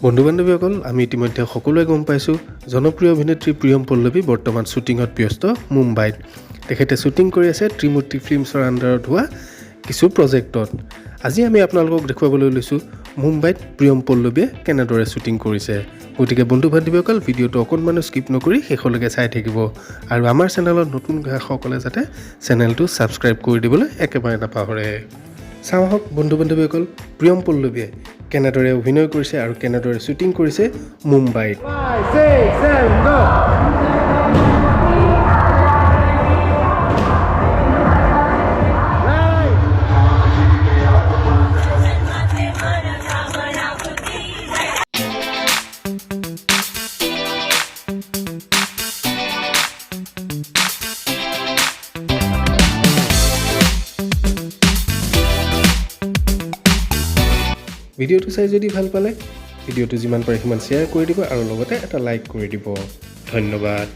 বন্ধু-বান্ধৱীসকল আমি ইতিমধ্যে সকলোৱে গম পাইছোঁ জনপ্ৰিয় অভিনেত্ৰী প্ৰিয়ম পল্লৱী বৰ্তমান শ্বুটিঙত ব্যস্ত মুম্বাইত। তেখেতে শ্বুটিং কৰি আছে ত্ৰিমূৰ্তি ফিল্মছৰ আণ্ডাৰত হোৱা কিছু প্ৰজেক্টত। আজি আমি আপোনালোকক দেখুৱাবলৈ লৈছোঁ মুম্বাইত প্ৰিয়ম পল্লৱীয়ে কেনেদৰে শ্বুটিং কৰিছে। গতিকে বন্ধু-বান্ধৱীসকল ভিডিঅ'টো অকণমানো স্কিপ নকৰি শেষলৈকে চাই থাকিব আৰু আমাৰ চেনেলত নতুন গ্ৰাহকসকলে যাতে চেনেলটো ছাবস্ক্ৰাইব কৰি দিবলৈ একেবাৰে নাপাহৰে। চাওঁ আহক বন্ধু-বান্ধৱীসকল প্ৰিয়ম পল্লৱীয়ে কেনেদৰে অভিনয় কৰিছে আৰু কেনেদৰে শ্বুটিং কৰিছে মুম্বাইত। 5, 6, 7, go! ভিডিঅ'টো চাই যদি ভাল পালে ভিডিঅ'টো যিমান পাৰে সিমান শ্বেয়াৰ কৰি দিব আৰু লগতে এটা লাইক কৰি দিব। ধন্যবাদ।